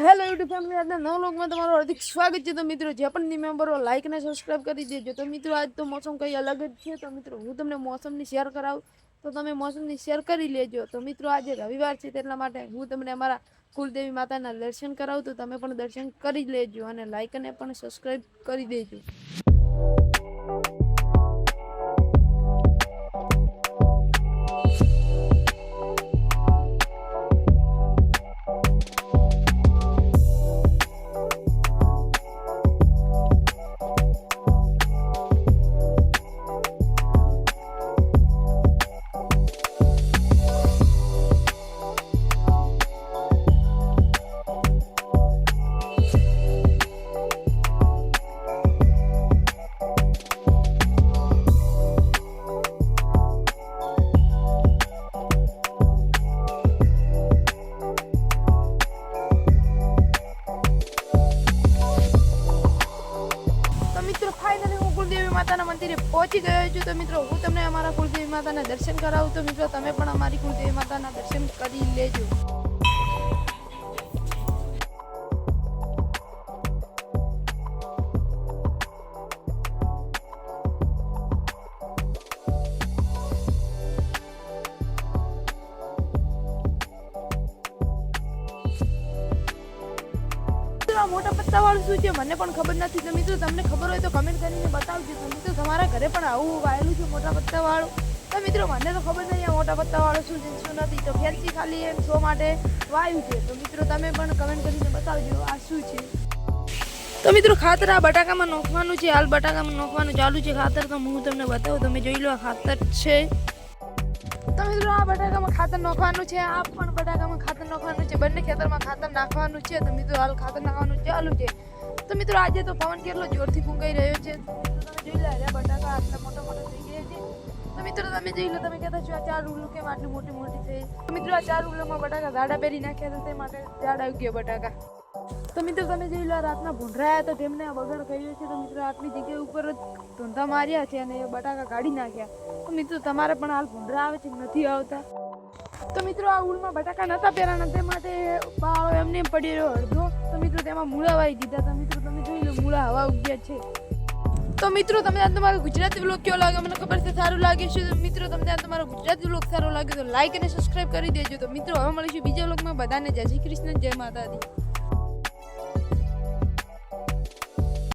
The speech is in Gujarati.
હેલો યુટ્યુબ ફેમિલી, આજના નવા વ્લોગમાં તમારું હાર્દિક સ્વાગત છે। તો મિત્રો જે પણ ની મેમ્બરો લાઈક અને સબસ્ક્રાઇબ કરી દેજો। તો મિત્રો આજ તો મોસમ કંઈ અલગ જ છે। તો મિત્રો હું તમને મોસમની શેર કરાવું, તો તમે મોસમની શેર કરી લેજો। તો મિત્રો આજે રવિવાર છે, તેટલા માટે હું તમને અમારા કુલદેવી માતાના દર્શન કરાવું, તો તમે પણ દર્શન કરી લેજો અને લાઈક અને પણ સબસ્ક્રાઇબ કરી દેજો। ફાઇનલી હું કુલદેવી માતાના મંદિરે પહોંચી ગયો છું। તો મિત્રો હું તમને અમારા કુલદેવી માતાના દર્શન કરાવું, તો મિત્રો તમે પણ અમારી કુલદેવી માતાના દર્શન કરી લેજો। મોટા પત્તા વાળું શું છે મને પણ ખબર નથી। તો મિત્રો તમને ખબર હોય તો કમેન્ટ કરીને બતાવજો। તો મિત્રો તમારા ઘરે પણ આવું વાયેલું છે મોટા પત્તા વાળું? તો મિત્રો મને તો ખબર નહીં આ મોટા પત્તા વાળું શું છે શું નથી। તો ફેરથી ખાલી એમ શો માટે વાયું છે। તો મિત્રો તમે પણ કમેન્ટ કરીને બતાવજો આ શું છે। તો મિત્રો ખાતર આ બટાકામાં નાખવાનું છે। હાલ બટાકામાં નાખવાનું ચાલુ છે ખાતર। તો હું તમને બતાવું, તમે જોઈ લો આ ખાતર છે। તો મિત્રો આ બટાકામાં ખાતર નાખવાનું છે, આ પણ બટાકામાં ખાતર નાખવાનું છે, બંને ખેતરમાં ખાતર નાખવાનું છે। તો મિત્રો હાલ ખાતર નાખવાનું ચાલુ છે। તો મિત્રો આજે તો પવન કેટલો જોરથી ફૂંકાઈ રહ્યો છે। તમે જોઈ લો બટાકા આટલા મોટા મોટા થઈ ગયા છે। તો મિત્રો તમે જોઈ લો, તમે કહેતા છો આ 4 રૂલો કેમ આટલી મોટી મોટી થઈ? તો મિત્રો આ 4 રૂલોમાં બટાકા ઝાડા પહેરી નાખ્યા હતા, તે માટે ઝાડ આવી ગયા બટાકા। તો મિત્રો તમે જોઈ લો રાતના ભૂંડરાયા હતા, તેમને આ બગડ કર્યો છે। તો મિત્રો આટલી જગ્યા ઉપર જ ધૂંધા માર્યા છે અને એ બટાકા કાઢી નાખ્યા। તો મિત્રો તમારે પણ હાલ ભૂંડરા આવે છે નથી આવતા? તો મિત્રો આ ઉલમાં બટાકા નતા પહેરાના, તે માટે બાળો એમને પડી રહ્યો અડધો। તો મિત્રો તેમાં મૂળા વાવી દીધા। તો મિત્રો તમે જોઈ લો મૂળા હવા ઉગ્યા છે। તો મિત્રો તમને આ તમારો ગુજરાતી વ્લોગ કેવો લાગે મને ખબર છે સારું લાગે છે। તો મિત્રો તમને આ તમારો ગુજરાતી વ્લોગ સારો લાગે તો લાઈક અને સબસ્ક્રાઇબ કરી દેજો। તો મિત્રો હવે મળીશું બીજા વ્લોગમાં। બધાને જય શ્રી કૃષ્ણ, જય માતાજી।